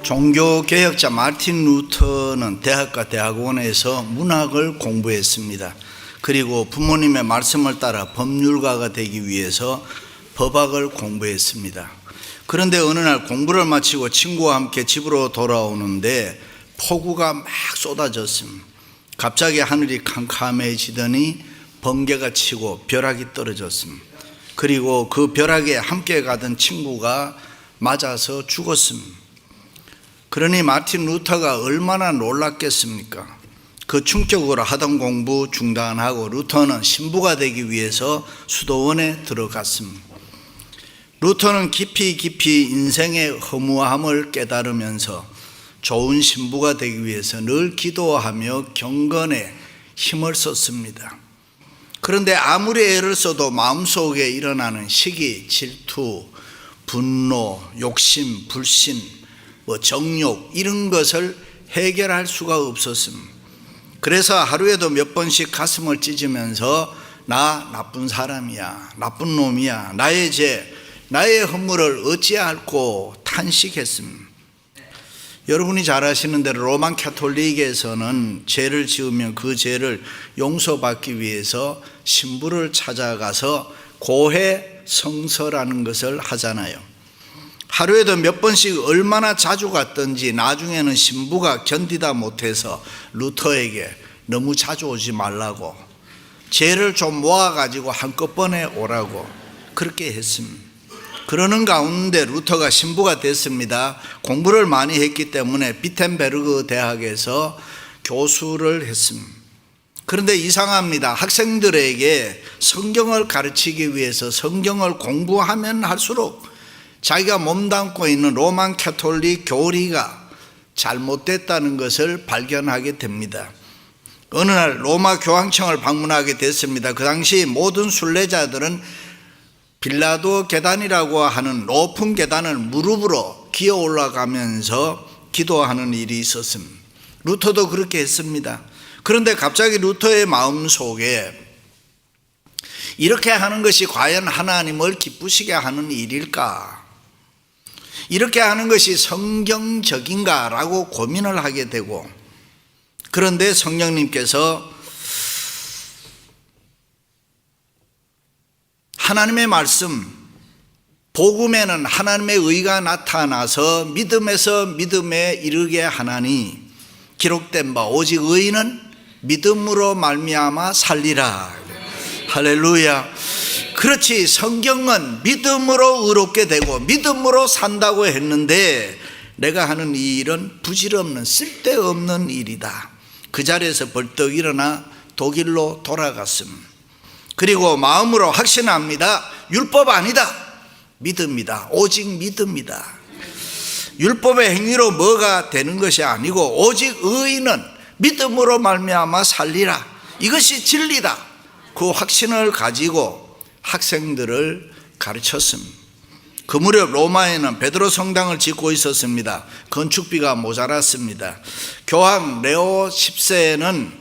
종교개혁자 마틴 루터는 대학과 대학원에서 문학을 공부했습니다. 그리고 부모님의 말씀을 따라 법률가가 되기 위해서 법학을 공부했습니다. 그런데 어느 날 공부를 마치고 친구와 함께 집으로 돌아오는데 폭우가 막 쏟아졌습니다. 갑자기 하늘이 캄캄해지더니 번개가 치고 벼락이 떨어졌습니다. 그리고 그 벼락에 함께 가던 친구가 맞아서 죽었습니다. 그러니 마틴 루터가 얼마나 놀랐겠습니까? 그 충격으로 하던 공부 중단하고 루터는 신부가 되기 위해서 수도원에 들어갔습니다. 루터는 깊이 인생의 허무함을 깨달으면서 좋은 신부가 되기 위해서 늘 기도하며 경건에 힘을 썼습니다. 그런데 아무리 애를 써도 마음속에 일어나는 시기, 질투, 분노, 욕심, 불신, 정욕 이런 것을 해결할 수가 없었습니다. 그래서 하루에도 몇 번씩 가슴을 찢으면서 나 나쁜 사람이야, 나쁜 놈이야, 나의 죄, 나의 허물을 어찌할꼬 탄식했습니다. 여러분이 잘 아시는 대로 로만 가톨릭에서는 죄를 지으면 그 죄를 용서받기 위해서 신부를 찾아가서 고해 성서라는 것을 하잖아요. 하루에도 몇 번씩 얼마나 자주 갔던지 나중에는 신부가 견디다 못해서 루터에게 너무 자주 오지 말라고, 죄를 좀 모아가지고 한꺼번에 오라고 그렇게 했습니다. 그러는 가운데 루터가 신부가 됐습니다. 공부를 많이 했기 때문에 비텐베르그 대학에서 교수를 했습니다. 그런데 이상합니다. 학생들에게 성경을 가르치기 위해서 성경을 공부하면 할수록 자기가 몸담고 있는 로만 가톨릭 교리가 잘못됐다는 것을 발견하게 됩니다. 어느 날 로마 교황청을 방문하게 됐습니다. 그 당시 모든 순례자들은 빌라도 계단이라고 하는 높은 계단을 무릎으로 기어 올라가면서 기도하는 일이 있었습니다. 루터도 그렇게 했습니다. 그런데 갑자기 루터의 마음속에 이렇게 하는 것이 과연 하나님을 기쁘시게 하는 일일까? 이렇게 하는 것이 성경적인가? 라고 고민을 하게 되고, 그런데 성령님께서 하나님의 말씀, 복음에는 하나님의 의가 나타나서 믿음에서 믿음에 이르게 하나니 기록된 바 오직 의인은 믿음으로 말미암아 살리라. 할렐루야. 그렇지, 성경은 믿음으로 의롭게 되고 믿음으로 산다고 했는데 내가 하는 이 일은 부질없는 쓸데없는 일이다. 그 자리에서 벌떡 일어나 독일로 돌아갔습니다. 그리고 마음으로 확신합니다. 율법 아니다, 믿음이다. 오직 믿음이다. 율법의 행위로 뭐가 되는 것이 아니고 오직 의인은 믿음으로 말미암아 살리라. 이것이 진리다. 그 확신을 가지고 학생들을 가르쳤습니다. 그 무렵 로마에는 베드로 성당을 짓고 있었습니다. 건축비가 모자랐습니다. 교황 레오 10세는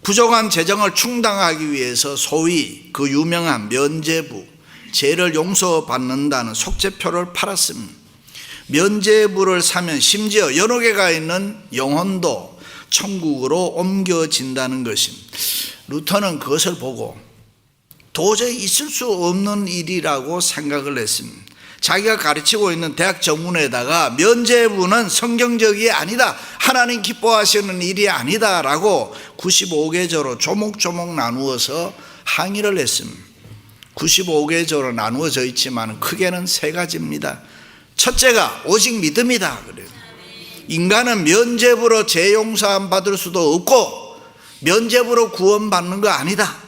부족한 재정을 충당하기 위해서 소위 그 유명한 면죄부, 죄를 용서받는다는 속죄표를 팔았습니다. 면죄부를 사면 심지어 여러 개가 있는 영혼도 천국으로 옮겨진다는 것입니다. 루터는 그것을 보고 도저히 있을 수 없는 일이라고 생각을 했습니다. 자기가 가르치고 있는 대학 정문에다가 면죄부는 성경적이 아니다, 하나님 기뻐하시는 일이 아니다 라고 95계절로 조목조목 나누어서 항의를 했습니다. 95계절로 나누어져 있지만 크게는 세 가지입니다. 첫째가 오직 믿음이다 그래요. 인간은 면죄부로 죄 용서함 받을 수도 없고 면죄부로 구원받는 거 아니다.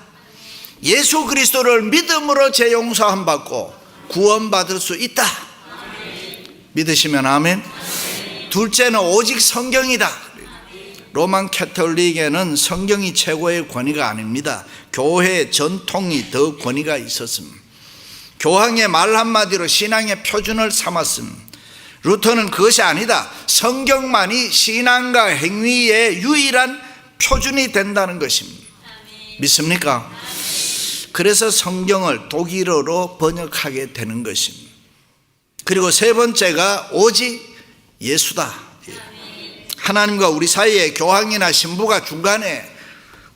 예수 그리스도를 믿음으로 죄 용서함 받고 구원받을 수 있다. 믿으시면 아멘. 둘째는 오직 성경이다. 로만 가톨릭에는 성경이 최고의 권위가 아닙니다. 교회의 전통이 더 권위가 있었습니다. 교황의 말 한마디로 신앙의 표준을 삼았습니다. 루터는 그것이 아니다. 성경만이 신앙과 행위의 유일한 표준이 된다는 것입니다. 믿습니까? 그래서 성경을 독일어로 번역하게 되는 것입니다. 그리고 세 번째가 오직 예수다. 하나님과 우리 사이에 교황이나 신부가 중간에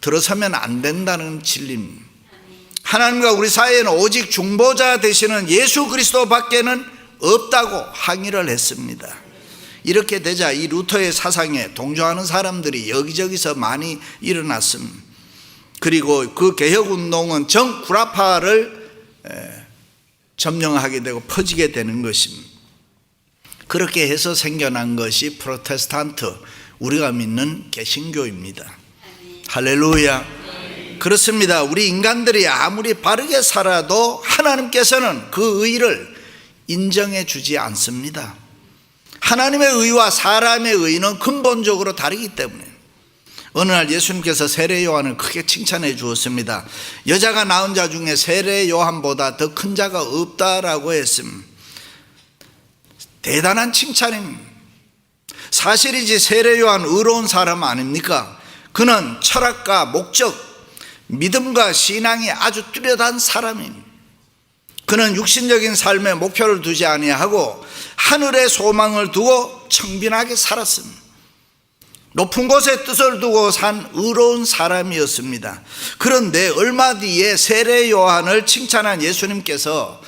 들어서면 안 된다는 진리입니다. 하나님과 우리 사이에는 오직 중보자 되시는 예수 그리스도 밖에는 없다고 항의를 했습니다. 이렇게 되자 이 루터의 사상에 동조하는 사람들이 여기저기서 많이 일어났습니다. 그리고 그 개혁운동은 전 구라파를 점령하게 되고 퍼지게 되는 것입니다. 그렇게 해서 생겨난 것이 프로테스탄트, 우리가 믿는 개신교입니다. 할렐루야. 그렇습니다. 우리 인간들이 아무리 바르게 살아도 하나님께서는 그 의를 인정해 주지 않습니다. 하나님의 의와 사람의 의는 근본적으로 다르기 때문에 어느 날 예수님께서 세례 요한을 크게 칭찬해 주었습니다. 여자가 낳은 자 중에 세례 요한보다 더 큰 자가 없다라고 했습니다. 대단한 칭찬입니다. 사실이지 세례 요한 의로운 사람 아닙니까? 그는 철학과 목적, 믿음과 신앙이 아주 뚜렷한 사람입니다. 그는 육신적인 삶에 목표를 두지 아니하고 하늘의 소망을 두고 청빈하게 살았습니다. 높은 곳에 뜻을 두고 산 의로운 사람이었습니다. 그런데 얼마 뒤에 세례 요한을 칭찬한 예수님께서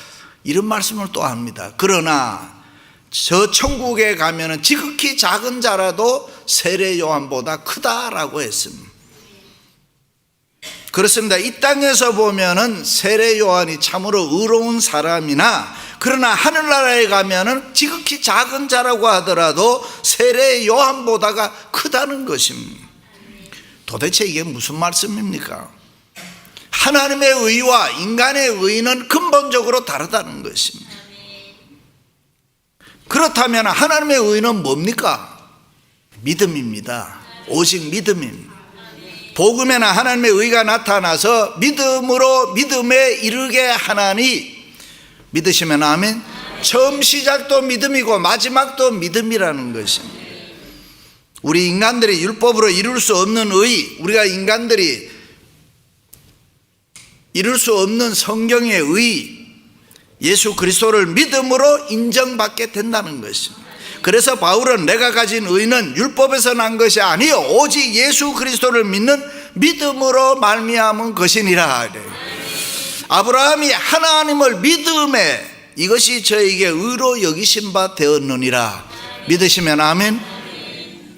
이런 말씀을 또 합니다. 그러나 저 천국에 가면은 지극히 작은 자라도 세례 요한보다 크다라고 했습니다. 그렇습니다. 이 땅에서 보면은 세례 요한이 참으로 의로운 사람이나 그러나 하늘나라에 가면은 지극히 작은 자라고 하더라도 세례 요한보다가 크다는 것입니다. 도대체 이게 무슨 말씀입니까? 하나님의 의와 인간의 의는 근본적으로 다르다는 것입니다. 그렇다면 하나님의 의는 뭡니까? 믿음입니다. 오직 믿음입니다. 복음에는 하나님의 의가 나타나서 믿음으로 믿음에 이르게 하나니, 믿으시면 아멘. 처음 시작도 믿음이고 마지막도 믿음이라는 것입니다. 우리 인간들이 율법으로 이룰 수 없는 의, 우리가 인간들이 이룰 수 없는 성경의 의, 예수 그리스도를 믿음으로 인정받게 된다는 것입니다. 그래서 바울은 내가 가진 의는 율법에서 난 것이 아니요 오직 예수 그리스도를 믿는 믿음으로 말미암은 것이니라. 아브라함이 하나님을 믿음에 이것이 저에게 의로 여기신 바 되었느니라. 믿으시면 아멘.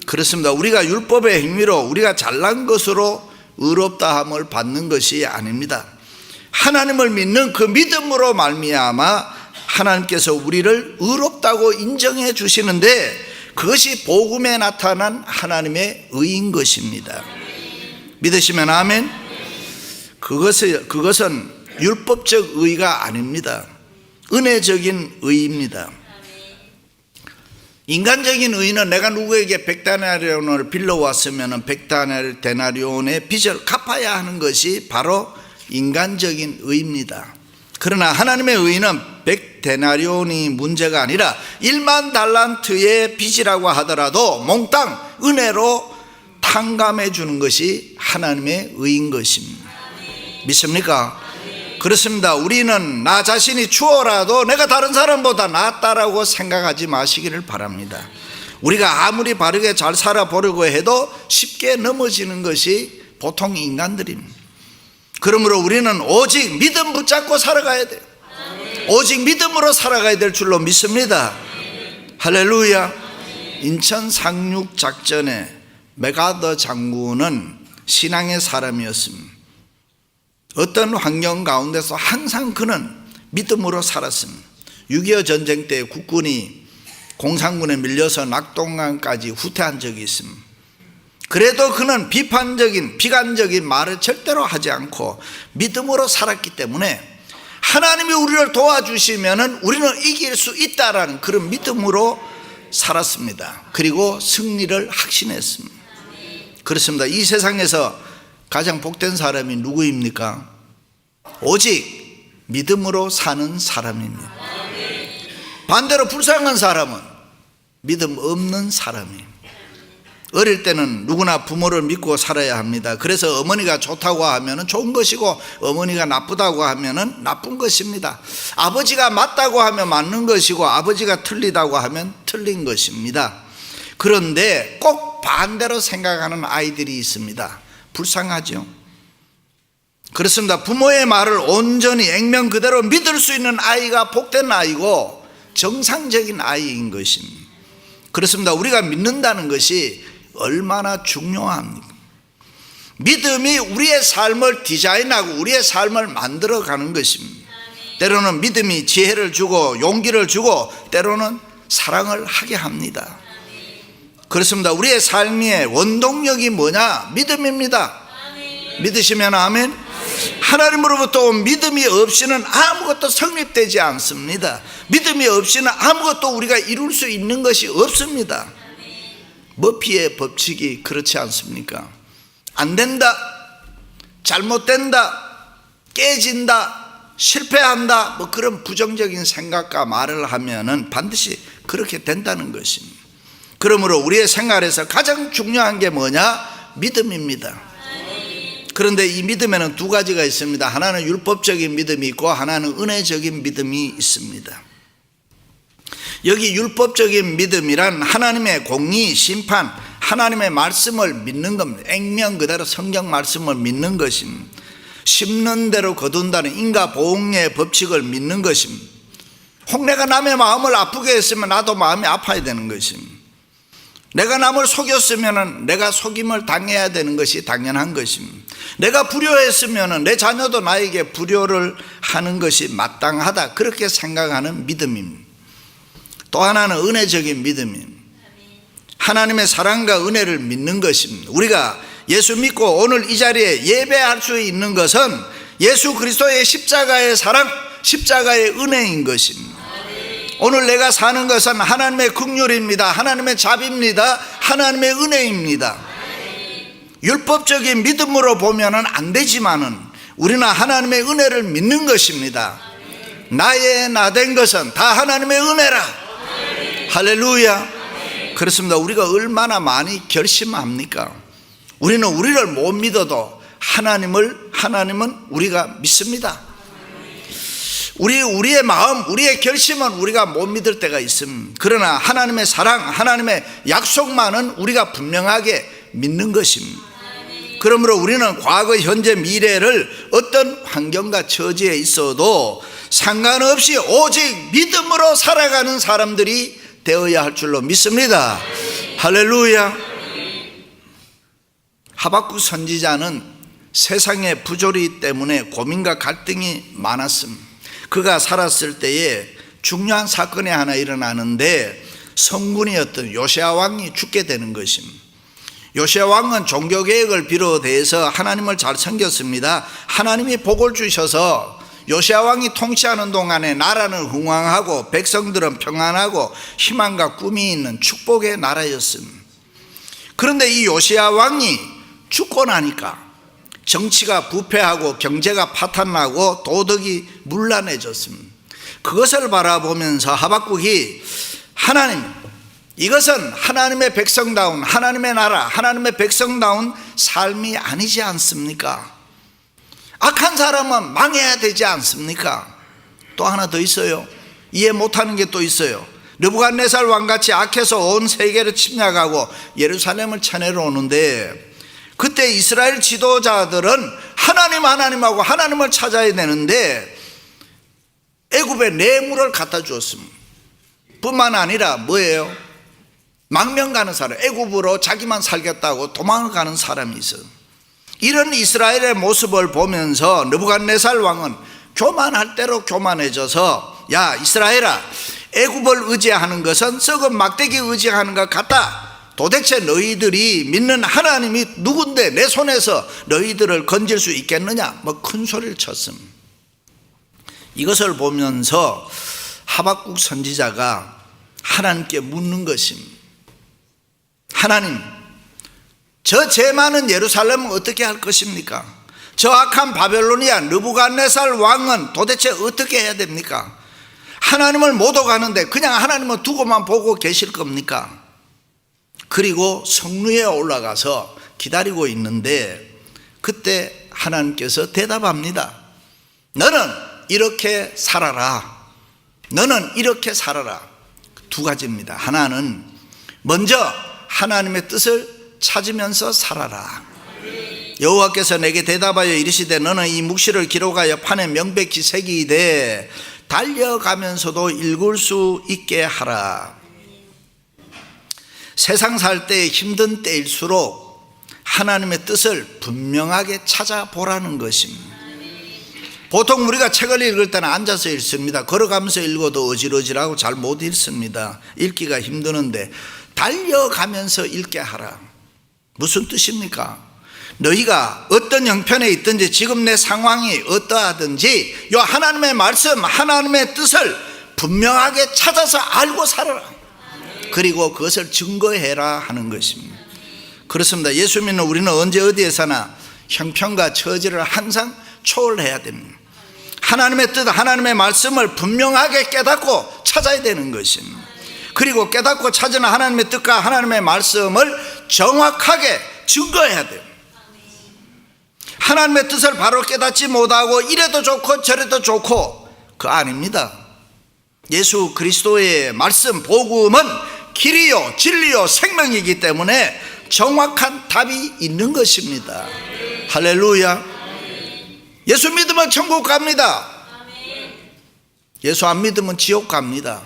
그렇습니다. 우리가 율법의 행위로 우리가 잘난 것으로 의롭다함을 받는 것이 아닙니다. 하나님을 믿는 그 믿음으로 말미암아 하나님께서 우리를 의롭다고 인정해 주시는데 그것이 복음에 나타난 하나님의 의인 것입니다. 믿으시면 아멘. 그것은 율법적 의가 아닙니다. 은혜적인 의입니다. 인간적인 의는 내가 누구에게 100데나리온을 빌려왔으면 100데나리온의 빚을 갚아야 하는 것이 바로 인간적인 의입니다. 그러나 하나님의 의는 100데나리온이 문제가 아니라 1만 달란트의 빚이라고 하더라도 몽땅 은혜로 탕감해 주는 것이 하나님의 의인 것입니다. 믿습니까? 그렇습니다. 우리는 나 자신이 추워라도 내가 다른 사람보다 낫다라고 생각하지 마시기를 바랍니다. 우리가 아무리 바르게 잘 살아보려고 해도 쉽게 넘어지는 것이 보통 인간들입니다. 그러므로 우리는 오직 믿음 붙잡고 살아가야 돼요. 오직 믿음으로 살아가야 될 줄로 믿습니다. 할렐루야. 인천 상륙 작전에 메가더 장군은 신앙의 사람이었습니다. 어떤 환경 가운데서 항상 그는 믿음으로 살았습니다. 6.25 전쟁 때 국군이 공산군에 밀려서 낙동강까지 후퇴한 적이 있습니다. 그래도 그는 비관적인 말을 절대로 하지 않고 믿음으로 살았기 때문에 하나님이 우리를 도와주시면 우리는 이길 수 있다라는 그런 믿음으로 살았습니다. 그리고 승리를 확신했습니다. 그렇습니다. 이 세상에서 가장 복된 사람이 누구입니까? 오직 믿음으로 사는 사람입니다. 반대로 불쌍한 사람은 믿음 없는 사람입니다. 어릴 때는 누구나 부모를 믿고 살아야 합니다. 그래서 어머니가 좋다고 하면 좋은 것이고 어머니가 나쁘다고 하면 나쁜 것입니다. 아버지가 맞다고 하면 맞는 것이고 아버지가 틀리다고 하면 틀린 것입니다. 그런데 꼭 반대로 생각하는 아이들이 있습니다. 불쌍하죠. 그렇습니다. 부모의 말을 온전히 액면 그대로 믿을 수 있는 아이가 복된 아이고 정상적인 아이인 것입니다. 그렇습니다. 우리가 믿는다는 것이 얼마나 중요합니까? 믿음이 우리의 삶을 디자인하고 우리의 삶을 만들어가는 것입니다. 때로는 믿음이 지혜를 주고 용기를 주고 때로는 사랑을 하게 합니다. 그렇습니다. 우리의 삶의 원동력이 뭐냐? 믿음입니다. 믿으시면 아멘. 하나님으로부터 온 믿음이 없이는 아무것도 성립되지 않습니다. 믿음이 없이는 아무것도 우리가 이룰 수 있는 것이 없습니다. 머피의 법칙이 그렇지 않습니까? 안 된다, 잘못된다, 깨진다, 실패한다, 뭐 그런 부정적인 생각과 말을 하면은 반드시 그렇게 된다는 것입니다. 그러므로 우리의 생활에서 가장 중요한 게 뭐냐? 믿음입니다. 그런데 이 믿음에는 두 가지가 있습니다. 하나는 율법적인 믿음이 있고 하나는 은혜적인 믿음이 있습니다. 여기 율법적인 믿음이란 하나님의 공의, 심판, 하나님의 말씀을 믿는 겁니다. 액면 그대로 성경 말씀을 믿는 것입니다. 심는 대로 거둔다는 인과보응의 법칙을 믿는 것입니다. 혹내가 남의 마음을 아프게 했으면 나도 마음이 아파야 되는 것입니다. 내가 남을 속였으면 내가 속임을 당해야 되는 것이 당연한 것입니다. 내가 불효했으면 내 자녀도 나에게 불효를 하는 것이 마땅하다, 그렇게 생각하는 믿음입니다. 또 하나는 은혜적인 믿음입니다. 하나님의 사랑과 은혜를 믿는 것입니다. 우리가 예수 믿고 오늘 이 자리에 예배할 수 있는 것은 예수 그리스도의 십자가의 사랑, 십자가의 은혜인 것입니다. 오늘 내가 사는 것은 하나님의 긍휼입니다. 하나님의 자비입니다. 하나님의 은혜입니다. 율법적인 믿음으로 보면은 안 되지만은 우리는 하나님의 은혜를 믿는 것입니다. 나의 나 된 것은 다 하나님의 은혜라. 할렐루야. 그렇습니다. 우리가 얼마나 많이 결심합니까? 우리는 우리를 못 믿어도 하나님은 우리가 믿습니다. 우리의 마음, 우리의 결심은 우리가 못 믿을 때가 있습니다. 그러나 하나님의 사랑, 하나님의 약속만은 우리가 분명하게 믿는 것입니다. 그러므로 우리는 과거, 현재, 미래를 어떤 환경과 처지에 있어도 상관없이 오직 믿음으로 살아가는 사람들이 되어야 할 줄로 믿습니다. 할렐루야. 하박국 선지자는 세상의 부조리 때문에 고민과 갈등이 많았습니다. 그가 살았을 때에 중요한 사건이 하나 일어나는데 성군이었던 요시야 왕이 죽게 되는 것입니다. 요시야 왕은 종교개혁을 비롯해서 하나님을 잘 섬겼습니다. 하나님이 복을 주셔서 요시야 왕이 통치하는 동안에 나라는 흥왕하고 백성들은 평안하고 희망과 꿈이 있는 축복의 나라였습니다. 그런데 이 요시야 왕이 죽고 나니까 정치가 부패하고 경제가 파탄나고 도덕이 문란해졌습니다. 그것을 바라보면서 하박국이 하나님, 이것은 하나님의 백성다운 하나님의 나라, 하나님의 백성다운 삶이 아니지 않습니까? 악한 사람은 망해야 되지 않습니까? 또 하나 더 있어요. 이해 못하는 게 또 있어요. 느부갓네살 왕같이 악해서 온 세계를 침략하고 예루살렘을 쳐내려 오는데 그때 이스라엘 지도자들은 하나님하고 하나님을 찾아야 되는데 애굽에 뇌물을 갖다 주었습니다. 뿐만 아니라 뭐예요? 망명 가는 사람, 애굽으로 자기만 살겠다고 도망을 가는 사람이 있어요. 이런 이스라엘의 모습을 보면서 느부갓네살 왕은 교만할 대로 교만해져서 야 이스라엘아, 애굽을 의지하는 것은 썩은 막대기 의지하는 것 같다. 도대체 너희들이 믿는 하나님이 누군데 내 손에서 너희들을 건질 수 있겠느냐, 뭐 큰 소리를 쳤습니다. 이것을 보면서 하박국 선지자가 하나님께 묻는 것입니다. 하나님, 저 죄 많은 예루살렘은 어떻게 할 것입니까? 저 악한 바벨로니아 느부갓네살 왕은 도대체 어떻게 해야 됩니까? 하나님을 못 오가는데 그냥 하나님은 두고만 보고 계실 겁니까? 그리고 성루에 올라가서 기다리고 있는데 그때 하나님께서 대답합니다. 너는 이렇게 살아라. 너는 이렇게 살아라. 두 가지입니다. 하나는 먼저 하나님의 뜻을 찾으면서 살아라. 여호와께서 내게 대답하여 이르시되 너는 이 묵시를 기록하여 판에 명백히 새기되 달려가면서도 읽을 수 있게 하라. 세상 살 때 힘든 때일수록 하나님의 뜻을 분명하게 찾아보라는 것입니다. 보통 우리가 책을 읽을 때는 앉아서 읽습니다. 걸어가면서 읽어도 어질어질하고 잘 못 읽습니다. 읽기가 힘드는데 달려가면서 읽게 하라. 무슨 뜻입니까? 너희가 어떤 형편에 있든지 지금 내 상황이 어떠하든지 이 하나님의 말씀, 하나님의 뜻을 분명하게 찾아서 알고 살아라. 그리고 그것을 증거해라 하는 것입니다. 그렇습니다. 예수 믿는 우리는 언제 어디에서나 형편과 처지를 항상 초월해야 됩니다. 하나님의 뜻, 하나님의 말씀을 분명하게 깨닫고 찾아야 되는 것입니다. 그리고 깨닫고 찾은 하나님의 뜻과 하나님의 말씀을 정확하게 증거해야 돼요. 하나님의 뜻을 바로 깨닫지 못하고 이래도 좋고 저래도 좋고 그거 아닙니다. 예수 그리스도의 말씀 복음은 길이요 진리요 생명이기 때문에 정확한 답이 있는 것입니다. 할렐루야. 예수 믿으면 천국 갑니다. 예수 안 믿으면 지옥 갑니다.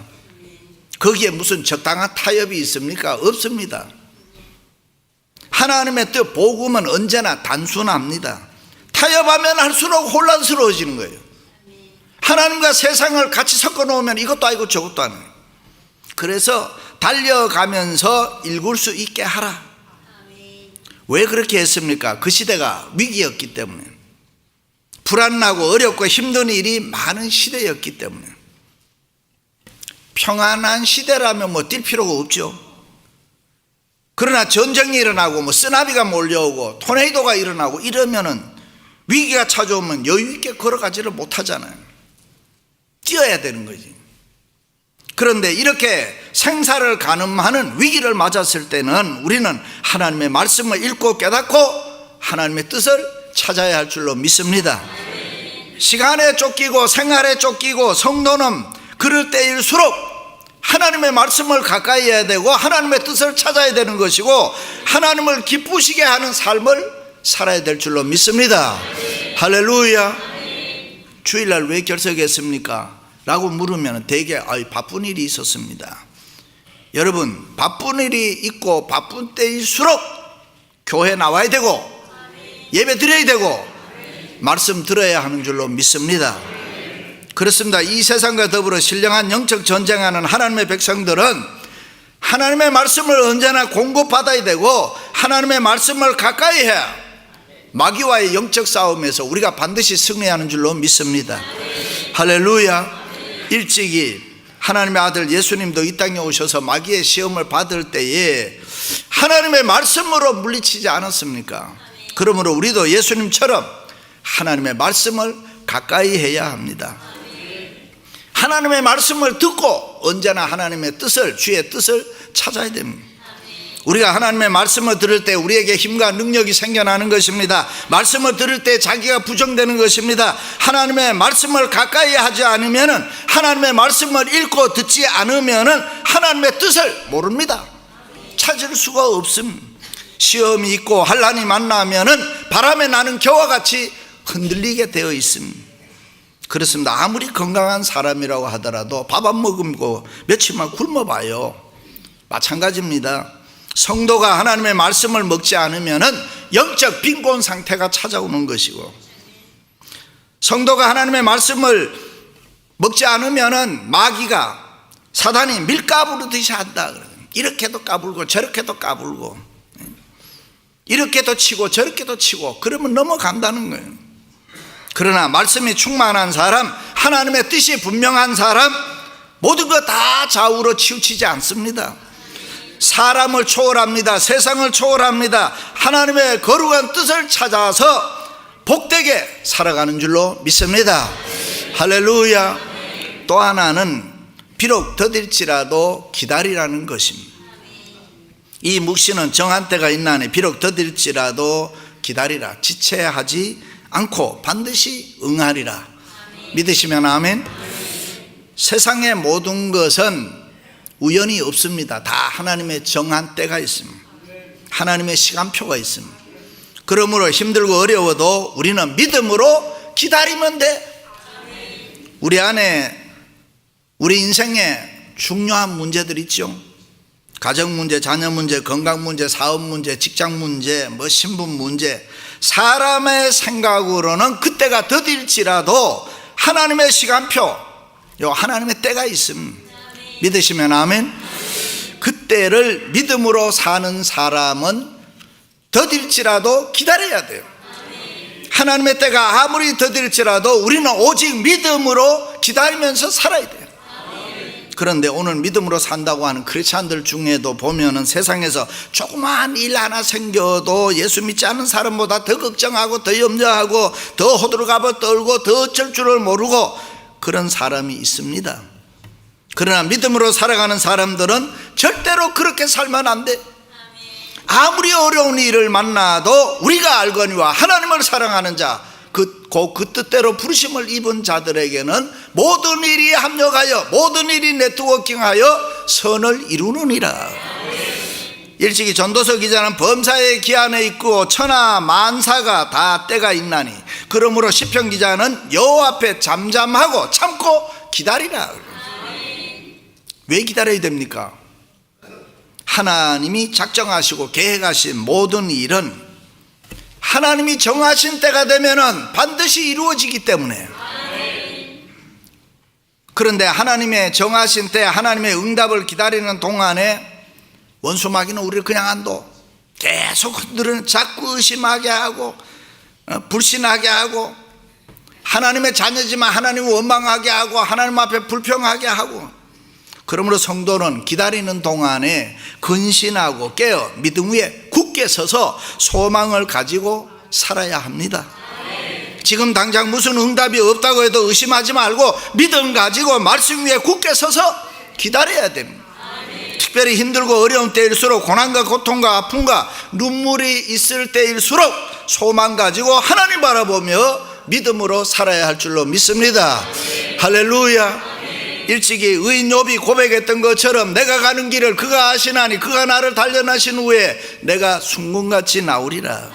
거기에 무슨 적당한 타협이 있습니까? 없습니다. 하나님의 뜻 복음은 언제나 단순합니다. 타협하면 할수록 혼란스러워지는 거예요. 하나님과 세상을 같이 섞어 놓으면 이것도 아니고 저것도 아니에요. 그래서 달려가면서 읽을 수 있게 하라. 왜 그렇게 했습니까? 그 시대가 위기였기 때문에, 불안하고 어렵고 힘든 일이 많은 시대였기 때문에. 평안한 시대라면 뭐 뛸 필요가 없죠. 그러나 전쟁이 일어나고 쓰나미가 몰려오고 토네이도가 일어나고 이러면은 위기가 찾아오면 여유 있게 걸어가지를 못하잖아요. 뛰어야 되는 거지. 그런데 이렇게 생사를 가늠하는 위기를 맞았을 때는 우리는 하나님의 말씀을 읽고 깨닫고 하나님의 뜻을 찾아야 할 줄로 믿습니다. 시간에 쫓기고 생활에 쫓기고 성도는 그럴 때일수록 하나님의 말씀을 가까이 해야 되고 하나님의 뜻을 찾아야 되는 것이고 하나님을 기쁘시게 하는 삶을 살아야 될 줄로 믿습니다. 할렐루야. 주일날 왜 결석했습니까? 라고 물으면 대개 바쁜 일이 있었습니다. 여러분, 바쁜 일이 있고 바쁜 때일수록 교회 나와야 되고 예배 드려야 되고 말씀 들어야 하는 줄로 믿습니다. 그렇습니다. 이 세상과 더불어 신령한 영적 전쟁하는 하나님의 백성들은 하나님의 말씀을 언제나 공급받아야 되고 하나님의 말씀을 가까이 해야 마귀와의 영적 싸움에서 우리가 반드시 승리하는 줄로 믿습니다. 할렐루야. 일찍이 하나님의 아들 예수님도 이 땅에 오셔서 마귀의 시험을 받을 때에 하나님의 말씀으로 물리치지 않았습니까? 그러므로 우리도 예수님처럼 하나님의 말씀을 가까이 해야 합니다. 하나님의 말씀을 듣고 언제나 하나님의 뜻을, 주의 뜻을 찾아야 됩니다. 우리가 하나님의 말씀을 들을 때 우리에게 힘과 능력이 생겨나는 것입니다. 말씀을 들을 때 자기가 부정되는 것입니다. 하나님의 말씀을 가까이 하지 않으면, 하나님의 말씀을 읽고 듣지 않으면 하나님의 뜻을 모릅니다. 찾을 수가 없음. 시험이 있고 환난이 만나면 바람에 나는 겨와 같이 흔들리게 되어 있습니다. 그렇습니다. 아무리 건강한 사람이라고 하더라도 밥 안 먹고 며칠만 굶어봐요. 마찬가지입니다. 성도가 하나님의 말씀을 먹지 않으면 영적 빈곤 상태가 찾아오는 것이고, 성도가 하나님의 말씀을 먹지 않으면 마귀가, 사단이 밀가부르듯이 한다. 이렇게도 까불고 저렇게도 까불고 이렇게도 치고 저렇게도 치고 그러면 넘어간다는 거예요. 그러나 말씀이 충만한 사람, 하나님의 뜻이 분명한 사람, 모든 것 다 좌우로 치우치지 않습니다. 사람을 초월합니다. 세상을 초월합니다. 하나님의 거룩한 뜻을 찾아서 복되게 살아가는 줄로 믿습니다. 할렐루야. 또 하나는 비록 더딜지라도 기다리라는 것입니다. 이 묵시는 정한 때가 있나니 비록 더딜지라도 기다리라. 지체하지 않고 반드시 응하리라. 믿으시면 아멘. 세상의 모든 것은 우연이 없습니다. 다 하나님의 정한 때가 있습니다. 하나님의 시간표가 있습니다. 그러므로 힘들고 어려워도 우리는 믿음으로 기다리면 돼. 우리 안에 우리 인생에 중요한 문제들 있죠. 가정 문제, 자녀 문제, 건강 문제, 사업 문제, 직장 문제, 신분 문제. 사람의 생각으로는 그때가 더딜지라도 하나님의 시간표, 하나님의 때가 있습니다. 믿으시면 아멘. 그때를 믿음으로 사는 사람은 더딜지라도 기다려야 돼요. 하나님의 때가 아무리 더딜지라도 우리는 오직 믿음으로 기다리면서 살아야 돼요. 그런데 오늘 믿음으로 산다고 하는 크리스찬들 중에도 보면은 세상에서 조그마한 일 하나 생겨도 예수 믿지 않은 사람보다 더 걱정하고 더 염려하고 더 호들갑을 떨고 더 어쩔 줄을 모르고 그런 사람이 있습니다. 그러나 믿음으로 살아가는 사람들은 절대로 그렇게 살면 안 돼. 아무리 어려운 일을 만나도 우리가 알거니와 하나님을 사랑하는 자, 그 뜻대로 부르심을 입은 자들에게는 모든 일이 합력하여 모든 일이 네트워킹하여 선을 이루느니라. 일찍이 전도서 기자는 범사의 기한에 있고 천하 만사가 다 때가 있나니 그러므로 시편 기자는 여호와 앞에 잠잠하고 참고 기다리라. 왜 기다려야 됩니까? 하나님이 작정하시고 계획하신 모든 일은 하나님이 정하신 때가 되면은 반드시 이루어지기 때문에. 그런데 하나님의 정하신 때 하나님의 응답을 기다리는 동안에 원수 마귀는 우리를 그냥 안 둬. 계속 흔들어 자꾸 의심하게 하고 불신하게 하고 하나님의 자녀지만 하나님을 원망하게 하고 하나님 앞에 불평하게 하고. 그러므로 성도는 기다리는 동안에 근신하고 깨어 믿음 위에 굳게 서서 소망을 가지고 살아야 합니다. 지금 당장 무슨 응답이 없다고 해도 의심하지 말고 믿음 가지고 말씀 위에 굳게 서서 기다려야 됩니다. 특별히 힘들고 어려운 때일수록 고난과 고통과 아픔과 눈물이 있을 때일수록 소망 가지고 하나님 바라보며 믿음으로 살아야 할 줄로 믿습니다. 할렐루야. 일찍이 의인 욥이 고백했던 것처럼 내가 가는 길을 그가 아시나니 그가 나를 단련하신 후에 내가 순금같이 나오리라.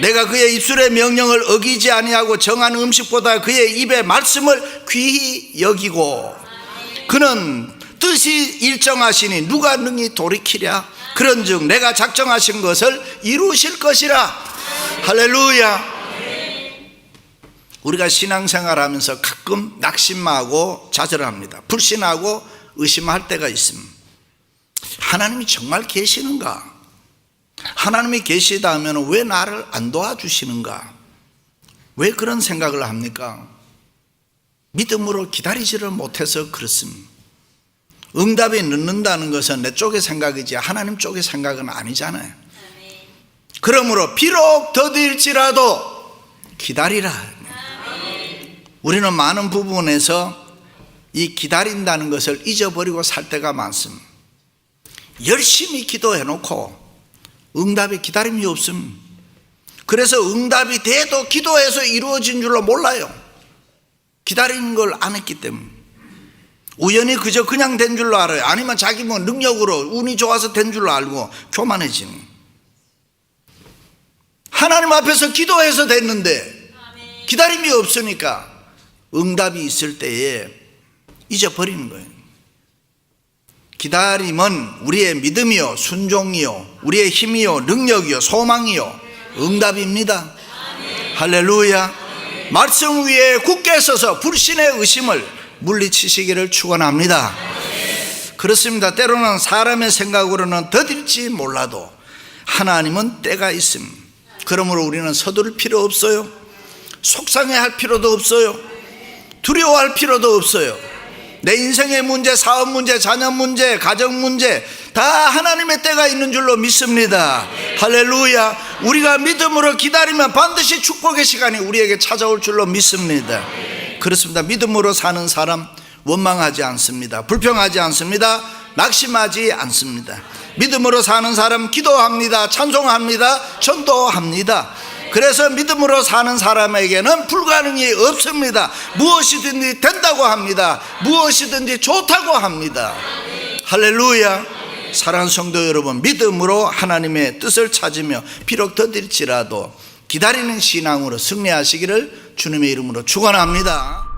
내가 그의 입술의 명령을 어기지 아니하고 정한 음식보다 그의 입의 말씀을 귀히 여기고 그는 뜻이 일정하시니 누가 능히 돌이키랴. 그런즉 내가 작정하신 것을 이루실 것이라. 할렐루야. 우리가 신앙생활하면서 가끔 낙심하고 좌절합니다. 불신하고 의심할 때가 있습니다. 하나님이 정말 계시는가? 하나님이 계시다면 왜 나를 안 도와주시는가? 왜 그런 생각을 합니까? 믿음으로 기다리지를 못해서 그렇습니다. 응답이 늦는다는 것은 내 쪽의 생각이지 하나님 쪽의 생각은 아니잖아요. 그러므로 비록 더딜지라도 기다리라. 우리는 많은 부분에서 이 기다린다는 것을 잊어버리고 살 때가 많습니다. 열심히 기도해놓고 응답의 기다림이 없습니다. 그래서 응답이 돼도 기도해서 이루어진 줄로 몰라요. 기다리는 걸 안 했기 때문에. 우연히 그냥 된 줄로 알아요. 아니면 자기 능력으로 운이 좋아서 된 줄로 알고 교만해지는. 하나님 앞에서 기도해서 됐는데 기다림이 없으니까 응답이 있을 때에 잊어버리는 거예요. 기다림은 우리의 믿음이요 순종이요 우리의 힘이요 능력이요 소망이요 응답입니다. 할렐루야. 말씀 위에 굳게 서서 불신의 의심을 물리치시기를 축원합니다. 그렇습니다. 때로는 사람의 생각으로는 더딜지 몰라도 하나님은 때가 있습니다. 그러므로 우리는 서두를 필요 없어요. 속상해할 필요도 없어요. 두려워할 필요도 없어요. 내 인생의 문제, 사업 문제, 자녀 문제, 가정 문제 다 하나님의 때가 있는 줄로 믿습니다. 할렐루야. 우리가 믿음으로 기다리면 반드시 축복의 시간이 우리에게 찾아올 줄로 믿습니다. 그렇습니다. 믿음으로 사는 사람 원망하지 않습니다. 불평하지 않습니다. 낙심하지 않습니다. 믿음으로 사는 사람 기도합니다. 찬송합니다. 전도합니다. 그래서 믿음으로 사는 사람에게는 불가능이 없습니다. 무엇이든지 된다고 합니다. 무엇이든지 좋다고 합니다. 할렐루야. 사랑하는 성도 여러분, 믿음으로 하나님의 뜻을 찾으며 비록 더딜지라도 기다리는 신앙으로 승리하시기를 주님의 이름으로 축원합니다.